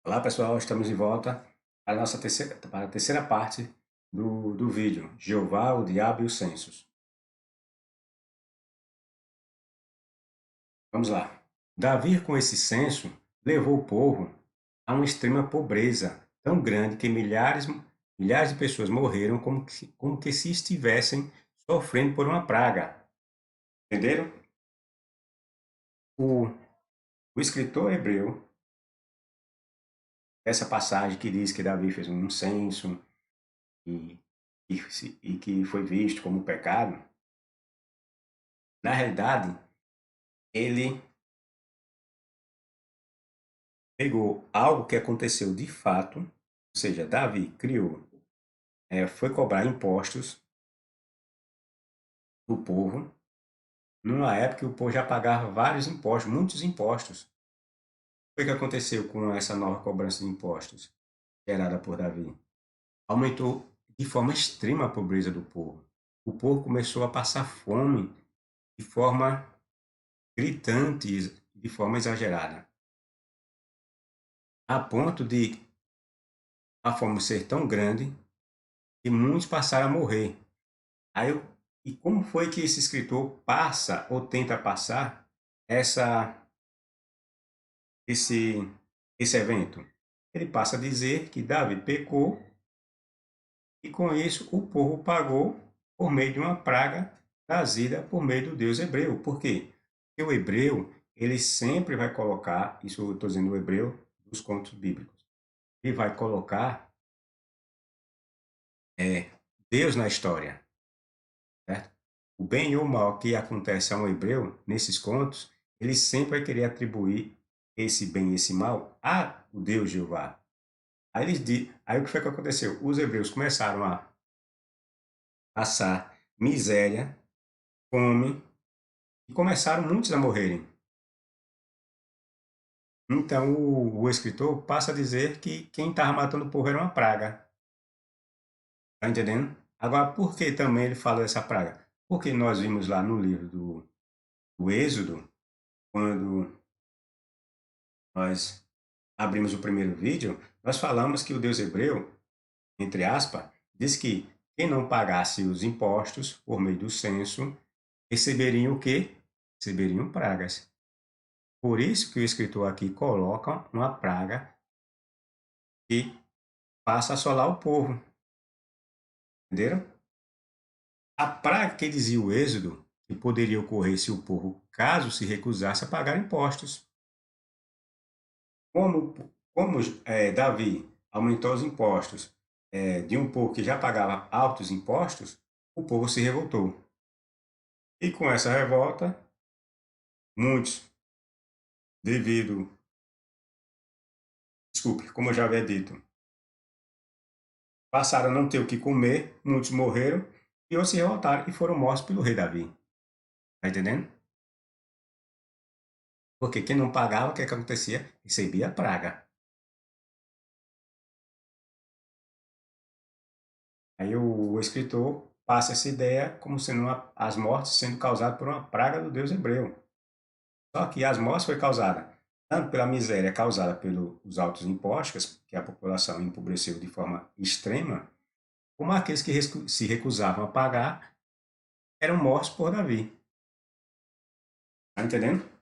Olá pessoal, estamos de volta para a terceira parte do vídeo Jeová, o Diabo e os Censos. Vamos lá. Davi, com esse censo, levou o povo a uma extrema pobreza tão grande que milhares de pessoas morreram como que se estivessem sofrendo por uma praga. Entenderam? O, o escritor hebreu, essa passagem que diz que Davi fez um censo e, e que foi visto como pecado, na realidade, ele pegou algo que aconteceu de fato, ou seja, Davi criou, foi cobrar impostos do povo, numa época que o povo já pagava vários impostos, muitos impostos. O que aconteceu com essa nova cobrança de impostos gerada por Davi? Aumentou de forma extrema a pobreza do povo. O povo começou a passar fome de forma gritante, de forma exagerada, a ponto de a fome ser tão grande que muitos passaram a morrer. Aí e como foi que esse escritor passa ou tenta passar essa esse esse evento? Ele passa a dizer que Davi pecou e com isso o povo pagou por meio de uma praga trazida por meio do Deus hebreu. Por quê? Porque o hebreu, ele sempre vai colocar, isso eu estou dizendo o hebreu dos contos bíblicos, ele vai colocar é, Deus na história, certo? O bem ou o mal que acontece a um hebreu nesses contos, ele sempre vai querer atribuir esse bem e esse mal a o Deus Jeová. Aí o que foi que aconteceu? Os hebreus começaram a passar miséria, fome, e começaram muitos a morrerem. Então o escritor passa a dizer que quem estava matando o povo era uma praga. Tá entendendo? Agora, por que também ele fala dessa praga? Porque nós vimos lá no livro do Êxodo, quando nós abrimos o primeiro vídeo, nós falamos que o Deus hebreu, entre aspas, diz que quem não pagasse os impostos por meio do censo receberiam o quê? Receberiam pragas. Por isso que o escritor aqui coloca uma praga que passa a assolar o povo. Entenderam? A praga que dizia o Êxodo que poderia ocorrer se o povo, caso se recusasse a pagar impostos. Como Davi aumentou os impostos de um povo que já pagava altos impostos, o povo se revoltou. E com essa revolta, muitos, devido, desculpe, como eu já havia dito, passaram a não ter o que comer, muitos morreram e outros se revoltaram e foram mortos pelo rei Davi. Tá entendendo? Porque quem não pagava, o que acontecia? Recebia praga. Aí o escritor passa essa ideia como sendo as mortes sendo causadas por uma praga do Deus hebreu. Só que as mortes foi causada tanto pela miséria causada pelos altos impostos, que a população empobreceu de forma extrema, como aqueles que se recusavam a pagar eram mortos por Davi. Está entendendo?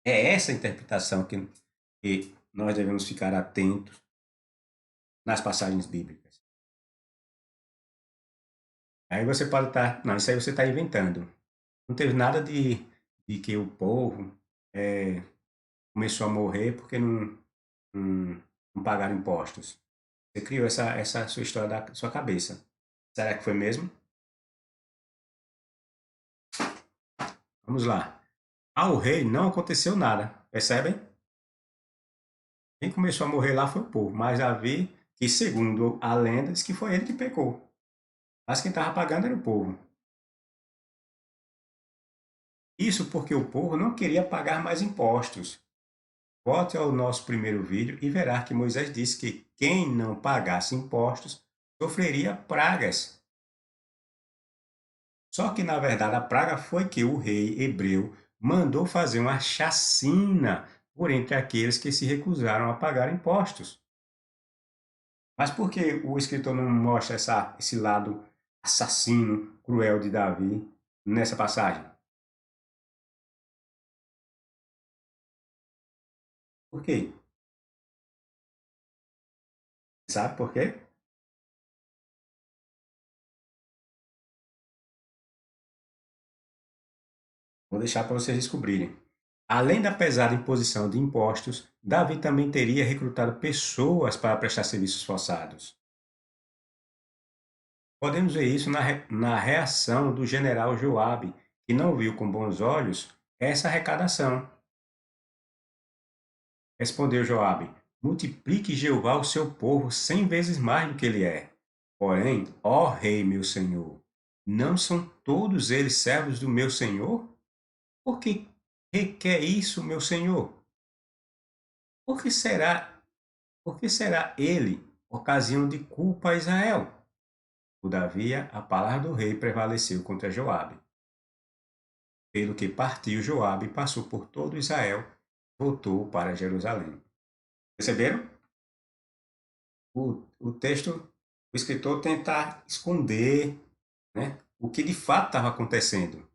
É essa interpretação que nós devemos ficar atentos nas passagens bíblicas. Aí você pode estar, não, isso aí você está inventando. Não teve nada de que o povo é, começou a morrer porque não, não pagaram impostos. Você criou essa sua história da sua cabeça. Será que foi mesmo? Vamos lá. Ao rei não aconteceu nada, percebem? Quem começou a morrer lá foi o povo, mas Davi, que segundo a lenda, diz que foi ele que pecou. Mas quem estava pagando era o povo. Isso porque o povo não queria pagar mais impostos. Volte ao nosso primeiro vídeo e verá que Moisés disse que quem não pagasse impostos sofreria pragas. Só que, na verdade, a praga foi que o rei hebreu mandou fazer uma chacina por entre aqueles que se recusaram a pagar impostos. Mas por que o escritor não mostra esse lado assassino, cruel de Davi nessa passagem? Por quê? Sabe por quê? Vou deixar para vocês descobrirem. Além da pesada imposição de impostos, Davi também teria recrutado pessoas para prestar serviços forçados. Podemos ver isso na reação do general Joabe, que não viu com bons olhos essa arrecadação. Respondeu Joabe: multiplique Jeová o seu povo 100 vezes mais do que ele é. Porém, ó rei meu senhor, não são todos eles servos do meu senhor? Por que requer isso, meu senhor? Por que será, por que será ele ocasião de culpa a Israel? Todavia, a palavra do rei prevaleceu contra Joabe. Pelo que partiu Joabe e passou por todo Israel, voltou para Jerusalém. Perceberam? O texto, o escritor tenta esconder, né, o que de fato estava acontecendo.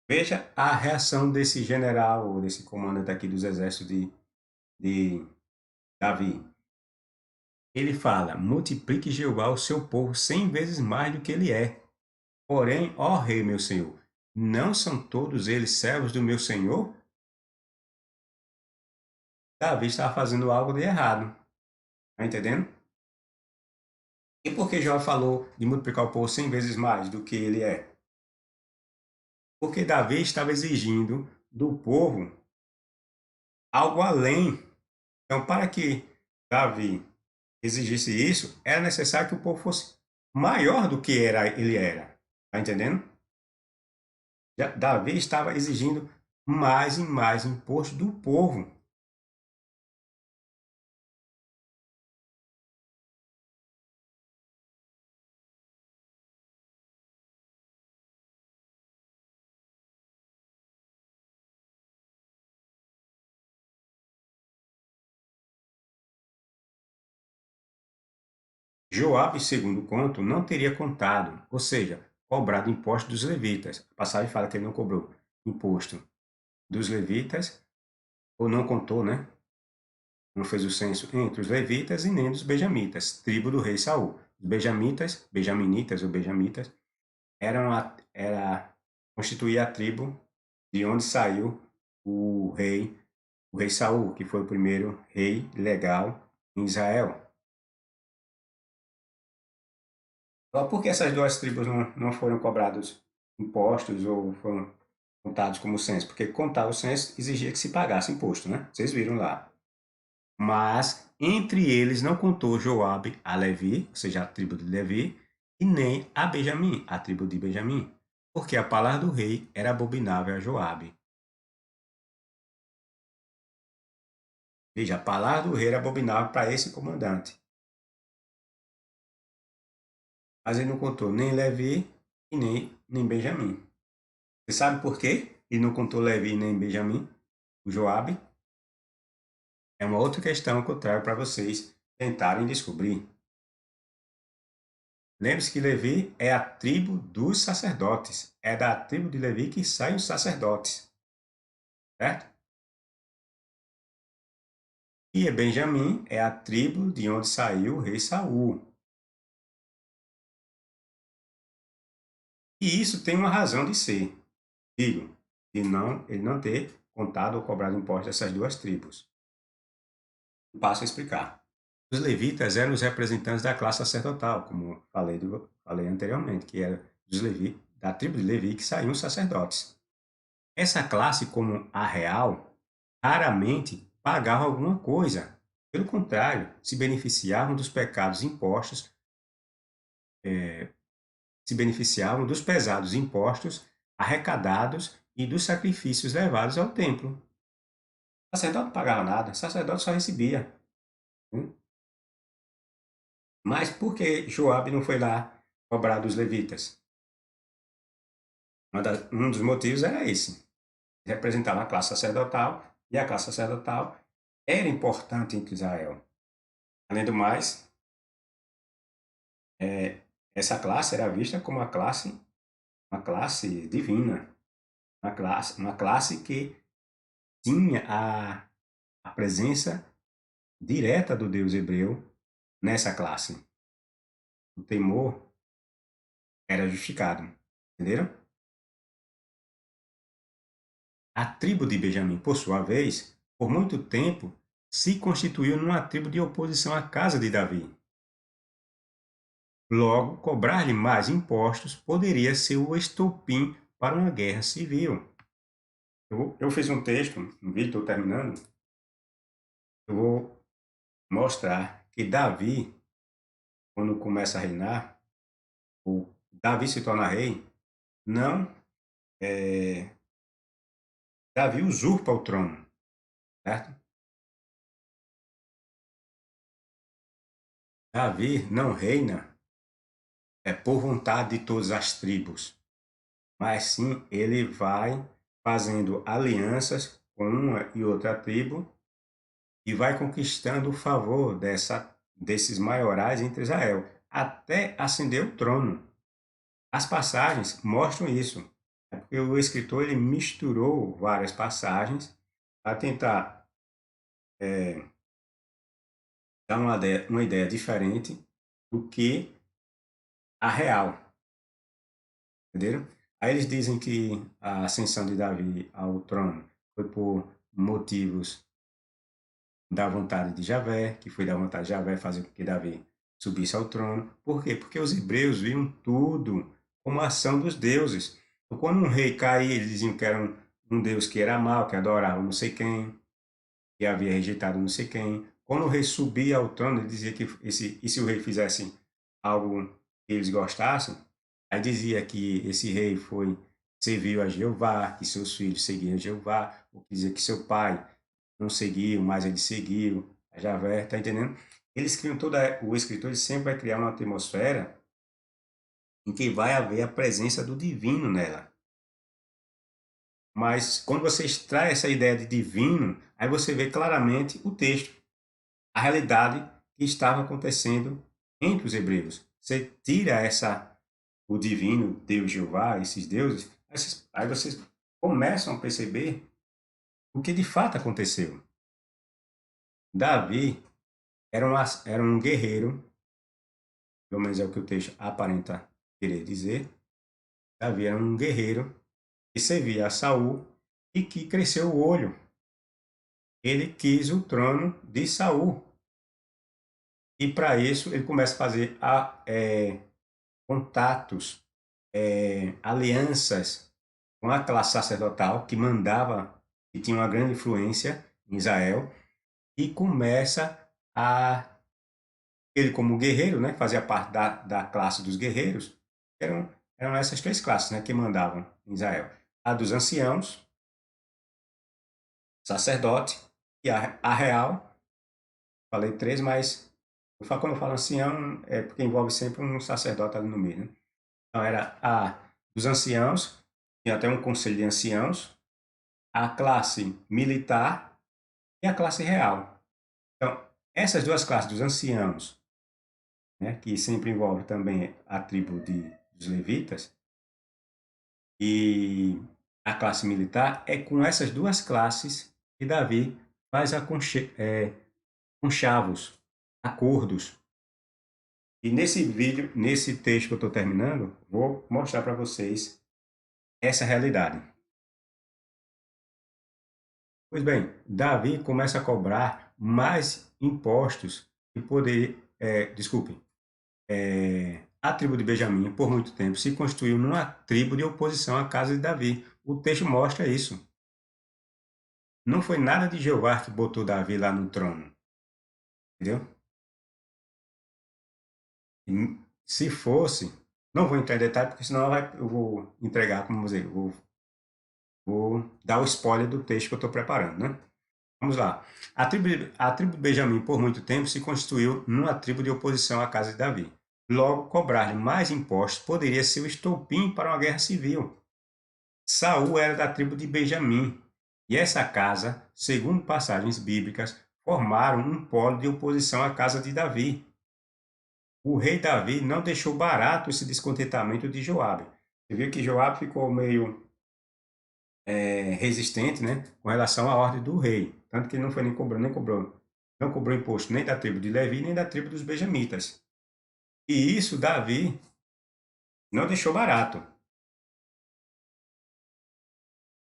Veja a reação desse general, ou desse comandante aqui dos exércitos de Davi. Ele fala: multiplique Jeová o seu povo 100 vezes mais do que ele é. Porém, ó rei meu senhor, não são todos eles servos do meu senhor? Davi estava fazendo algo de errado. Está entendendo? E por que Jó falou de multiplicar o povo 100 vezes mais do que ele é? Porque Davi estava exigindo do povo algo além. Então, para que Davi exigisse isso, era necessário que o povo fosse maior do que ele era. Está entendendo? Davi estava exigindo mais e mais imposto do povo. Joabe, segundo conto, não teria contado, ou seja, cobrado imposto dos levitas. A passagem fala que ele não cobrou imposto dos levitas, ou não contou, né? Não fez o censo entre os levitas e nem dos benjamitas, tribo do rei Saul. Os benjamitas, benjaminitas ou benjamitas, constituía a tribo de onde saiu o rei Saul, que foi o primeiro rei legal em Israel. Só porque essas duas tribos não foram cobrados impostos ou foram contados como censo? Porque contar o censo exigia que se pagasse imposto, né? Vocês viram lá. Mas entre eles não contou Joabe a Levi, ou seja, a tribo de Levi, e nem a Benjamim, a tribo de Benjamim, porque a palavra do rei era abominável a Joabe. Veja, a palavra do rei era abominável para esse comandante. Mas ele não contou nem Levi e nem Benjamim. Você sabe por quê? Ele não contou Levi nem Benjamim, o Joabe? É uma outra questão que eu trago para vocês tentarem descobrir. Lembre-se que Levi é a tribo dos sacerdotes. É da tribo de Levi que saem os sacerdotes. Certo? E Benjamim é a tribo de onde saiu o rei Saul. E isso tem uma razão de ser. Digo, ele não ter contado ou cobrado impostos dessas duas tribos. Passo a explicar. Os levitas eram os representantes da classe sacerdotal, como falei anteriormente, que era da tribo de Levi que saíam os sacerdotes. Essa classe, como a real, raramente pagava alguma coisa. Pelo contrário, se beneficiavam dos pecados impostos, se beneficiavam dos pesados impostos arrecadados e dos sacrifícios levados ao templo. O sacerdote não pagava nada, o sacerdote só recebia. Mas por que Joabe não foi lá cobrar dos levitas? Um dos motivos era esse. Representava a classe sacerdotal e a classe sacerdotal era importante entre Israel. Além do mais, essa classe era vista como uma classe divina, uma classe que tinha a presença direta do Deus hebreu nessa classe. O temor era justificado, entenderam? A tribo de Benjamim, por sua vez, por muito tempo, se constituiu numa tribo de oposição à casa de Davi. Logo, cobrar-lhe mais impostos poderia ser o estopim para uma guerra civil. Eu fiz um texto, um vídeo, estou terminando, eu vou mostrar que Davi, quando começa a reinar, o Davi se torna rei, não, é, Davi usurpa o trono, certo? Davi não reina por vontade de todas as tribos, mas sim ele vai fazendo alianças com uma e outra tribo e vai conquistando o favor desses maiorais entre Israel, até ascender o trono. As passagens mostram isso. É porque o escritor ele misturou várias passagens para tentar dar uma ideia diferente do que a real, entenderam? Aí eles dizem que a ascensão de Davi ao trono foi por motivos da vontade de Javé, que foi da vontade de Javé fazer com que Davi subisse ao trono. Por quê? Porque os hebreus viam tudo como ação dos deuses. Então, quando um rei caía, eles diziam que era um deus que era mau, que adorava não sei quem, que havia rejeitado não sei quem. Quando o rei subia ao trono, ele dizia que e se o rei fizesse algo que eles gostassem, aí dizia que esse rei foi serviu a Jeová, que seus filhos seguiam a Jeová, ou que dizia que seu pai não seguiu, mas ele seguiu a Javé, tá entendendo? Eles criam o escritor ele sempre vai criar uma atmosfera em que vai haver a presença do divino nela. Mas quando você extrai essa ideia de divino, aí você vê claramente o texto, a realidade que estava acontecendo entre os hebreus. Você tira o divino, Deus Jeová, esses deuses, aí vocês começam a perceber o que de fato aconteceu. Davi era um guerreiro, pelo menos é o que o texto aparenta querer dizer. Davi era um guerreiro que servia a Saul e que cresceu o olho. Ele quis o trono de Saul. E para isso ele começa a fazer contatos, alianças com a classe sacerdotal que mandava, que tinha uma grande influência em Israel, e começa a ele como guerreiro, né, fazia parte da classe dos guerreiros, eram essas três classes, né, que mandavam em Israel. A dos anciãos, sacerdote, e a real, falei três, mas quando eu falo ancião, é porque envolve sempre um sacerdote ali no meio, né? Então era a dos anciãos, tinha até um conselho de anciãos, a classe militar e a classe real. Então, essas duas classes dos anciãos, né, que sempre envolve também a tribo dos levitas, e a classe militar, é com essas duas classes que Davi faz conchavos, acordos. E nesse vídeo, nesse texto que eu estou terminando, vou mostrar para vocês essa realidade. Pois bem, Davi começa a cobrar mais impostos e poder, desculpe, a tribo de Benjamim, por muito tempo, se constituiu numa tribo de oposição à casa de Davi. O texto mostra isso. Não foi nada de Jeová que botou Davi lá no trono, entendeu? E se fosse, não vou entrar em detalhe, porque senão eu vou entregar, como dizer, vou dar o spoiler do texto que eu estou preparando, né? Vamos lá. A tribo de Benjamim, por muito tempo, se constituiu numa tribo de oposição à casa de Davi. Logo, cobrar-lhe mais impostos poderia ser o estopim para uma guerra civil. Saul era da tribo de Benjamim E essa casa, segundo passagens bíblicas, formaram um polo de oposição à casa de Davi. O rei Davi não deixou barato esse descontentamento de Joabe. Você viu que Joabe ficou meio resistente, né, com relação à ordem do rei. Tanto que ele não foi não cobrou imposto nem da tribo de Levi, nem da tribo dos benjamitas. E isso Davi não deixou barato.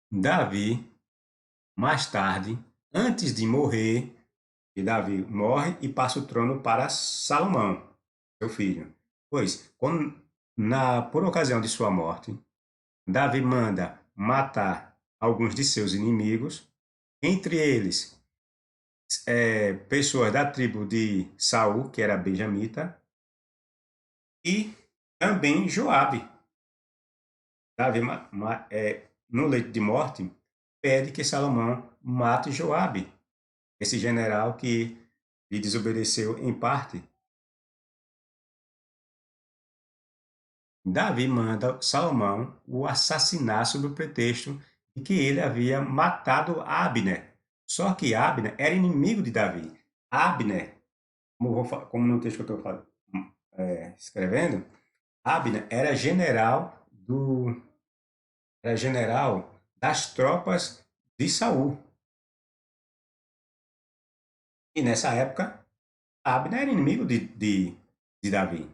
Davi, mais tarde, antes de morrer, e Davi morre e passa o trono para Salomão, seu filho. Pois, por ocasião de sua morte, Davi manda matar alguns de seus inimigos, entre eles pessoas da tribo de Saul, que era benjamita, e também Joabe. Davi, no leito de morte, pede que Salomão mate Joabe, esse general que lhe desobedeceu em parte. Davi manda Salomão o assassinar sob o pretexto de que ele havia matado Abner. Só que Abner era inimigo de Davi. Abner, como no texto que eu estou escrevendo, Abner era general das tropas de Saul. E nessa época, Abner era inimigo de Davi.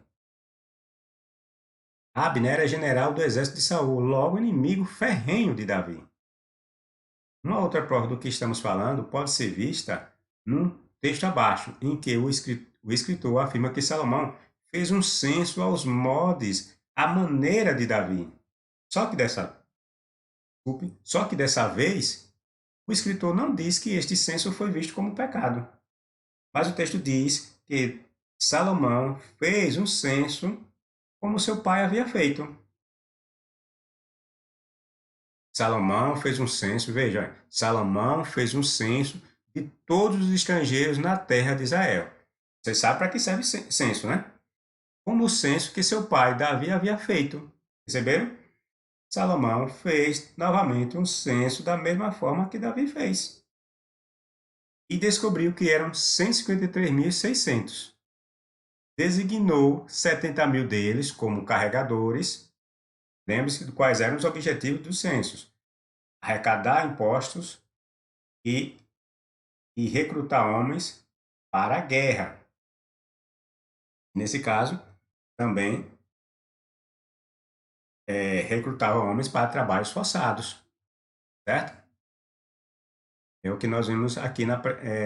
Abner era general do exército de Saul, logo inimigo ferrenho de Davi. Uma outra prova do que estamos falando pode ser vista num texto abaixo, em que o escritor afirma que Salomão fez um censo aos modos, à maneira de Davi. Só que dessa vez, o escritor não diz que este censo foi visto como pecado. Mas o texto diz que Salomão fez um censo como seu pai havia feito. Salomão fez um censo, veja, Salomão fez um censo de todos os estrangeiros na terra de Israel. Você sabe para que serve censo, né? Como o censo que seu pai Davi havia feito. Perceberam? Salomão fez novamente um censo da mesma forma que Davi fez. E descobriu que eram 153.600. Designou 70.000 deles como carregadores. Lembre-se de quais eram os objetivos dos censos: arrecadar impostos e, e recrutar homens para a guerra. Nesse caso, também recrutar homens para trabalhos forçados, certo? É o que nós vimos aqui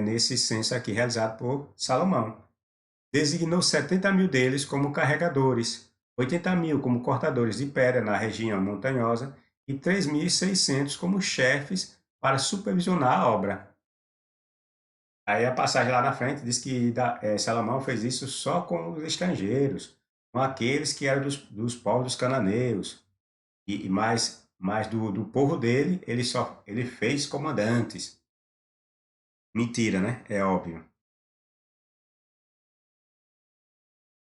nesse censo aqui realizado por Salomão. Designou 70.000 deles como carregadores, 80.000 como cortadores de pedra na região montanhosa e 3.600 como chefes para supervisionar a obra. Aí a passagem lá na frente diz que Salomão fez isso só com os estrangeiros, com aqueles que eram dos povos dos cananeus, e mais do povo dele, ele fez comandantes. Mentira, né? É óbvio.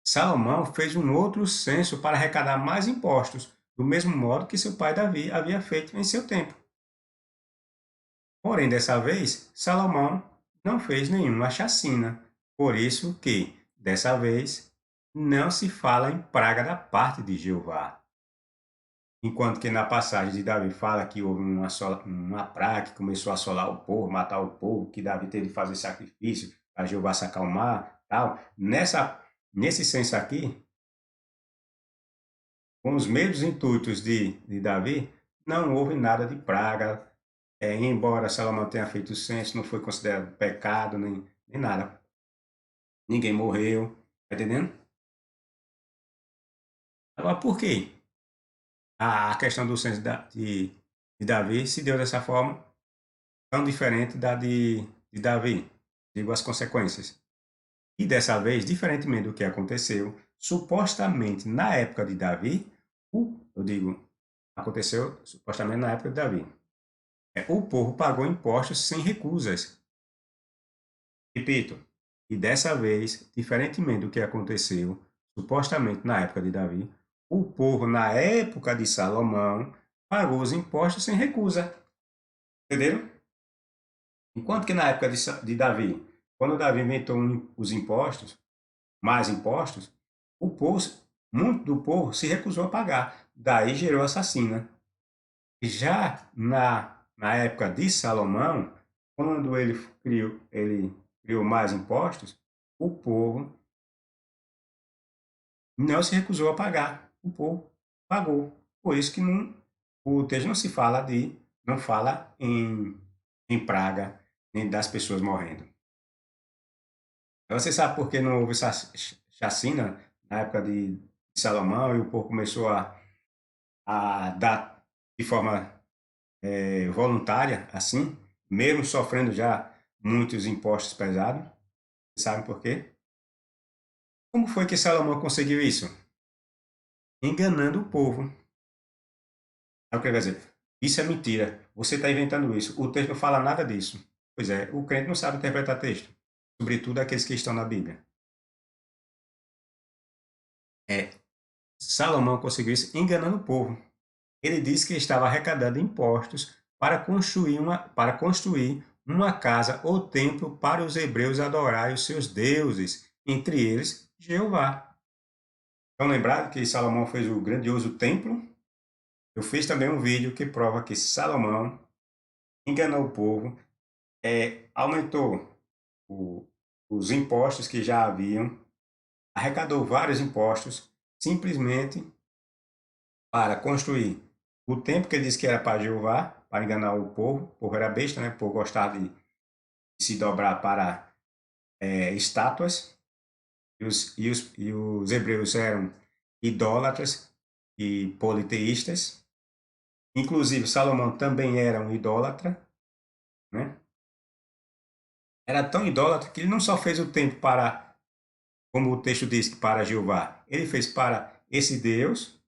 Salomão fez um outro censo para arrecadar mais impostos, do mesmo modo que seu pai Davi havia feito em seu tempo. Porém, dessa vez, Salomão não fez nenhuma chacina, por isso que, dessa vez, não se fala em praga da parte de Jeová. Enquanto que na passagem de Davi fala que houve uma praga que começou a assolar o povo, matar o povo, que Davi teve que fazer sacrifício para Jeová se acalmar, tal. Nesse censo aqui, com os mesmos intuitos de Davi, não houve nada de praga. Embora Salomão tenha feito o censo, não foi considerado pecado, nem nada. Ninguém morreu, tá entendendo? Agora, por quê? A questão do censo de Davi se deu dessa forma tão diferente da de Davi. Digo as consequências. E dessa vez, diferentemente do que aconteceu, supostamente na época de Davi, aconteceu supostamente na época de Davi. O povo pagou impostos sem recusas. Repito, e dessa vez, diferentemente do que aconteceu supostamente na época de Davi, o povo na época de Salomão pagou os impostos sem recusa. Entenderam? Enquanto que na época de Davi, quando Davi inventou os impostos, mais impostos, o povo, muito do povo se recusou a pagar. Daí gerou assassina. Já na época de Salomão, quando ele criou mais impostos, o povo não se recusou a pagar. O povo pagou. Por isso que não, o texto não se fala não fala em praga, nem das pessoas morrendo. Você sabe por que não houve chacina na época de Salomão e o povo começou a dar de forma voluntária, assim, mesmo sofrendo já muitos impostos pesados? Você sabe por quê? Como foi que Salomão conseguiu isso? Enganando o povo. É o que ele vai dizer. Isso é mentira. Você está inventando isso. O texto não fala nada disso. Pois é, o crente não sabe interpretar texto. Sobretudo aqueles que estão na Bíblia. É, Salomão conseguiu isso enganando o povo. Ele disse que estava arrecadando impostos para construir uma casa ou templo para os hebreus adorarem os seus deuses, entre eles Jeová. Estão lembrados que Salomão fez o grandioso templo? Eu fiz também um vídeo que prova que Salomão enganou o povo, aumentou o- os impostos que já haviam, arrecadou vários impostos, simplesmente para construir o templo que ele disse que era para Jeová, para enganar o povo. O povo era besta, né? O povo gostava de se dobrar para estátuas, e os hebreus eram idólatras e politeístas. Inclusive, Salomão também era um idólatra, né? Era tão idólatra que ele não só fez o templo para, como o texto diz, para Jeová, ele fez para esse Deus,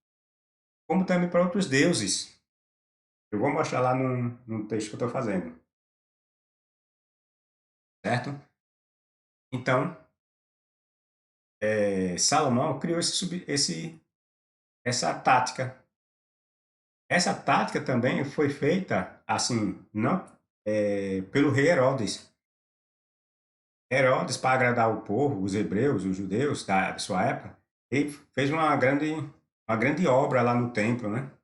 como também para outros deuses. Eu vou mostrar lá no texto que eu estou fazendo, certo? Então, Salomão criou essa tática. Essa tática também foi feita, assim, não pelo rei Herodes. Herodes, para agradar o povo, os hebreus, os judeus da sua época, ele fez uma grande obra lá no templo, né?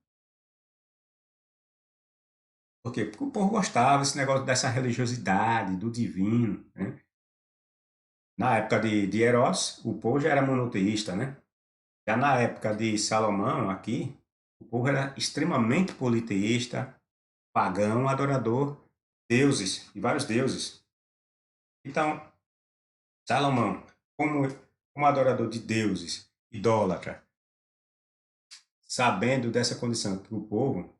Por quê? Porque o povo gostava desse negócio, dessa religiosidade, do divino, né? Na época de Herodes, o povo já era monoteísta, né? Já na época de Salomão, aqui, o povo era extremamente politeísta, pagão, adorador, deuses, e vários deuses. Então, Salomão, como, como adorador de deuses, idólatra, sabendo dessa condição que o povo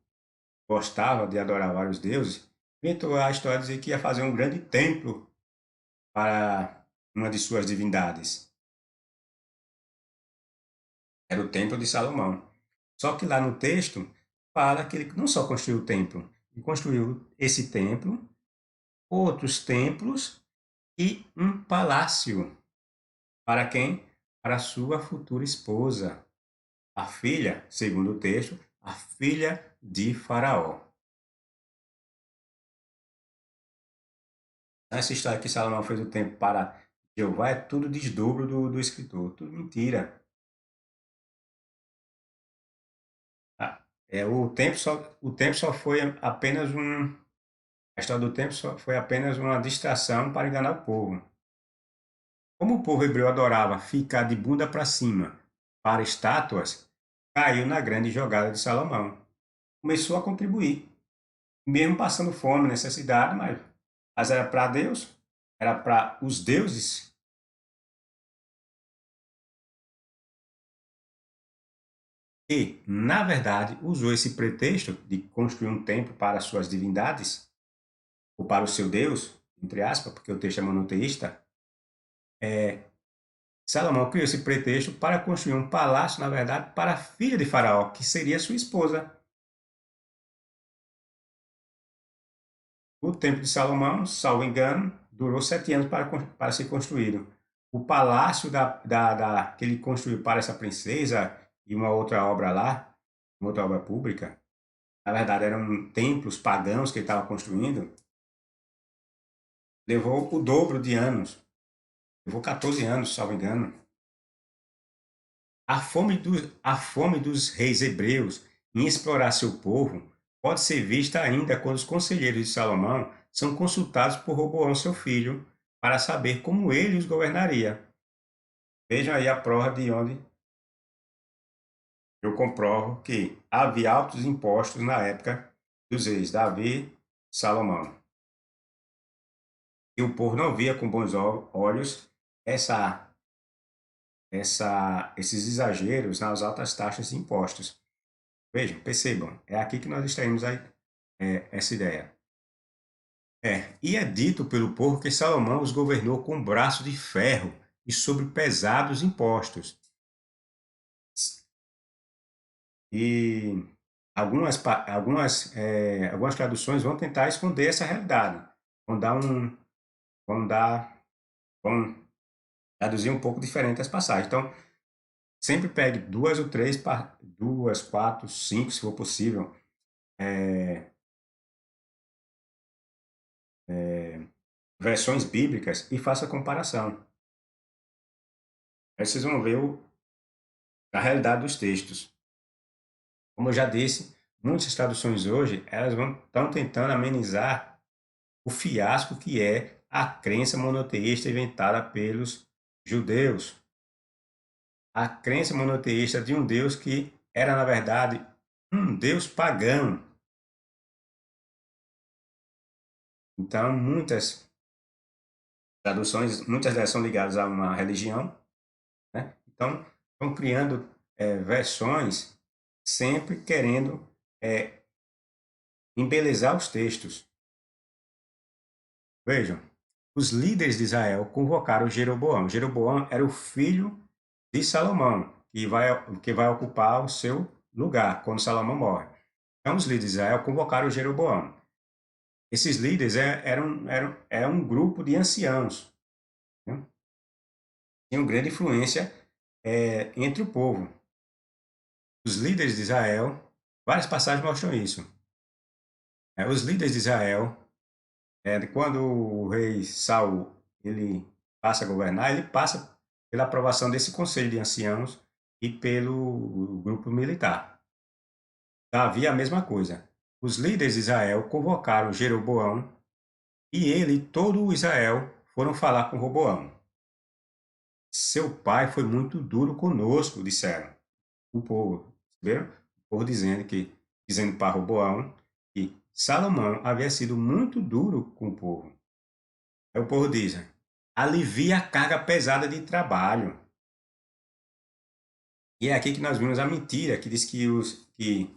gostava de adorar vários deuses, inventou a história de dizer que ia fazer um grande templo para uma de suas divindades. Era o templo de Salomão. Só que lá no texto fala que ele não só construiu o templo, ele construiu esse templo, outros templos e um palácio. Para quem? Para sua futura esposa, a filha, segundo o texto, a filha de Faraó. Essa história que Salomão fez o templo para Jeová é tudo desdobro do escritor, tudo mentira. Ah, o templo só foi apenas a história do templo só foi apenas uma distração para enganar o povo. Como o povo hebreu adorava ficar de bunda para cima para estátuas, caiu na grande jogada de Salomão. Começou a contribuir, mesmo passando fome, necessidade, mas era para Deus, era para os deuses. E, na verdade, usou esse pretexto de construir um templo para suas divindades, ou para o seu Deus, entre aspas, porque o texto é monoteísta. Salomão criou esse pretexto para construir um palácio, na verdade, para a filha de Faraó, que seria sua esposa. O templo de Salomão, salvo engano, durou 7 anos para ser construído. O palácio que ele construiu para essa princesa e uma outra obra lá, uma outra obra pública, na verdade eram templos pagãos que ele estava construindo. levou o dobro de anos. Levou 14 anos, salvo engano. A fome dos reis hebreus em explorar seu povo pode ser vista ainda quando os conselheiros de Salomão são consultados por Roboão, seu filho, para saber como ele os governaria. Vejam aí a prova de onde eu comprovo que havia altos impostos na época dos reis Davi e Salomão. E o povo não via com bons olhos esses exageros nas altas taxas de impostos. Vejam, percebam, é aqui que nós extraímos essa ideia. E é dito pelo povo que Salomão os governou com braço de ferro e sobre pesados impostos. E algumas traduções vão tentar esconder essa realidade. Vão dar um, vão dar, vão traduzir um pouco diferente as passagens. Então, sempre pegue duas ou três, duas, quatro, cinco, se for possível, versões bíblicas e faça a comparação. Aí vocês vão ver a realidade dos textos. Como eu já disse, muitas traduções hoje elas estão tentando amenizar o fiasco que é a crença monoteísta inventada pelos judeus. A crença monoteísta de um Deus que era, na verdade, um Deus pagão. Então, muitas delas são ligadas a uma religião, né? Então, estão criando versões sempre querendo é, embelezar os textos. Vejam, os líderes de Israel convocaram Jeroboão. Jeroboão era o filho de Salomão, que vai ocupar o seu lugar quando Salomão morre. Então, os líderes de Israel convocaram Jeroboão. Esses líderes eram um grupo de anciãos, né? Tinham grande influência entre o povo. Os líderes de Israel, várias passagens mostram isso. Os líderes de Israel, quando o rei Saul ele passa a governar, ele passa pela aprovação desse conselho de anciãos e pelo grupo militar. Davi a mesma coisa. Os líderes de Israel convocaram Jeroboão e ele e todo o Israel foram falar com Roboão. Seu pai foi muito duro conosco, disseram o povo. Viram? O povo dizendo para Roboão que Salomão havia sido muito duro com o povo. Aí o povo diz: alivia a carga pesada de trabalho. E é aqui que nós vimos a mentira que diz que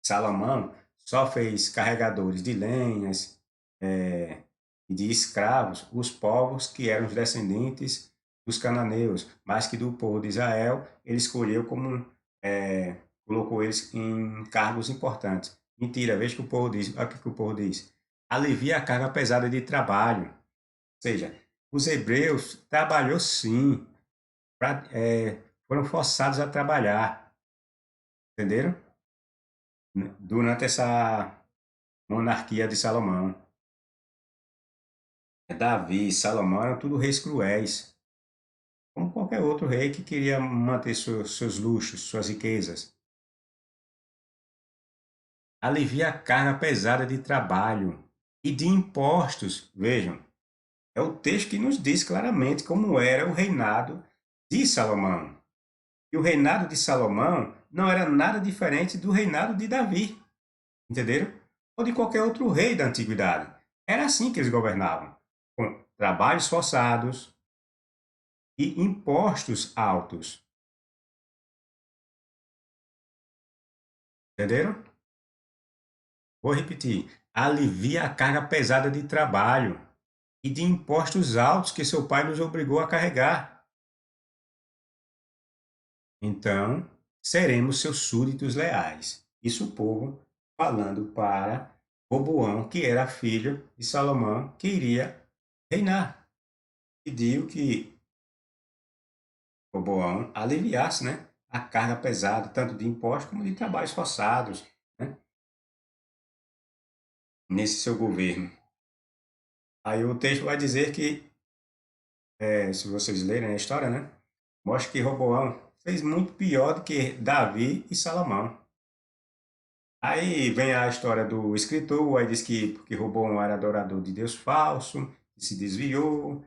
Salomão só fez carregadores de lenhas e de escravos os povos que eram os descendentes dos cananeus, mas que do povo de Israel ele escolheu colocou eles em cargos importantes. Mentira, veja que o povo diz, olha o que o povo diz. Alivia a carga pesada de trabalho. Ou seja, os hebreus trabalhou sim, foram forçados a trabalhar, entenderam? Durante essa monarquia de Salomão. Davi e Salomão eram tudo reis cruéis, como qualquer outro rei que queria manter seus luxos, suas riquezas. Alivia a carga pesada de trabalho e de impostos. Vejam, é o texto que nos diz claramente como era o reinado de Salomão. E o reinado de Salomão não era nada diferente do reinado de Davi, entenderam? Ou de qualquer outro rei da antiguidade. Era assim que eles governavam, com trabalhos forçados e impostos altos. Entenderam? Vou repetir. Alivia a carga pesada de trabalho e de impostos altos que seu pai nos obrigou a carregar. Então, seremos seus súditos leais. Isso o povo falando para Roboão, que era filho de Salomão, que iria reinar. Pediu que Roboão aliviasse, né, a carga pesada, tanto de impostos como de trabalhos forçados, né, nesse seu governo. Aí o texto vai dizer que, se vocês lerem a história, né? Mostra que Roboão fez muito pior do que Davi e Salomão. Aí vem a história do escritor, aí diz que porque Roboão era adorador de Deus falso, que se desviou.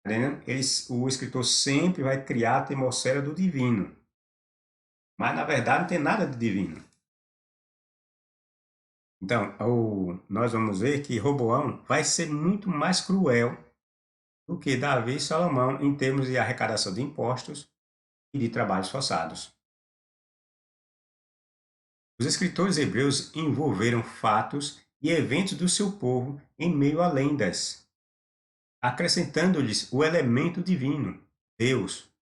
Tá entendendo? O escritor sempre vai criar a atmosfera do divino. Mas na verdade não tem nada de divino. Então, nós vamos ver que Roboão vai ser muito mais cruel do que Davi e Salomão em termos de arrecadação de impostos e de trabalhos forçados. Os escritores hebreus envolveram fatos e eventos do seu povo em meio a lendas, acrescentando-lhes o elemento divino, Deus.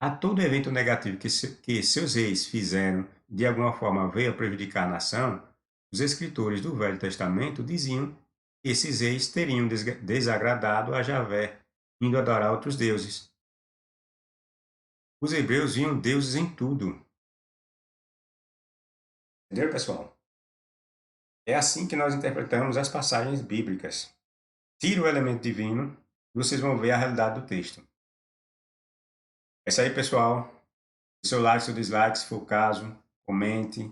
A todo evento negativo que seus reis fizeram de alguma forma veio a prejudicar a nação, os escritores do Velho Testamento diziam que esses reis teriam desagradado a Javé, indo adorar outros deuses. Os hebreus viam deuses em tudo. Entendeu, pessoal? É assim que nós interpretamos as passagens bíblicas. Tira o elemento divino e vocês vão ver a realidade do texto. É isso aí, pessoal. Seu like, seu dislike, se for o caso, comente,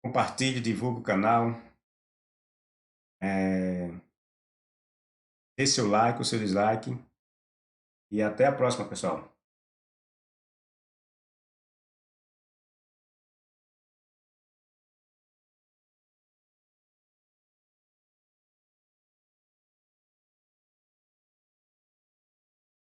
compartilhe, divulgue o canal. Dê seu like, o seu dislike. E até a próxima, pessoal.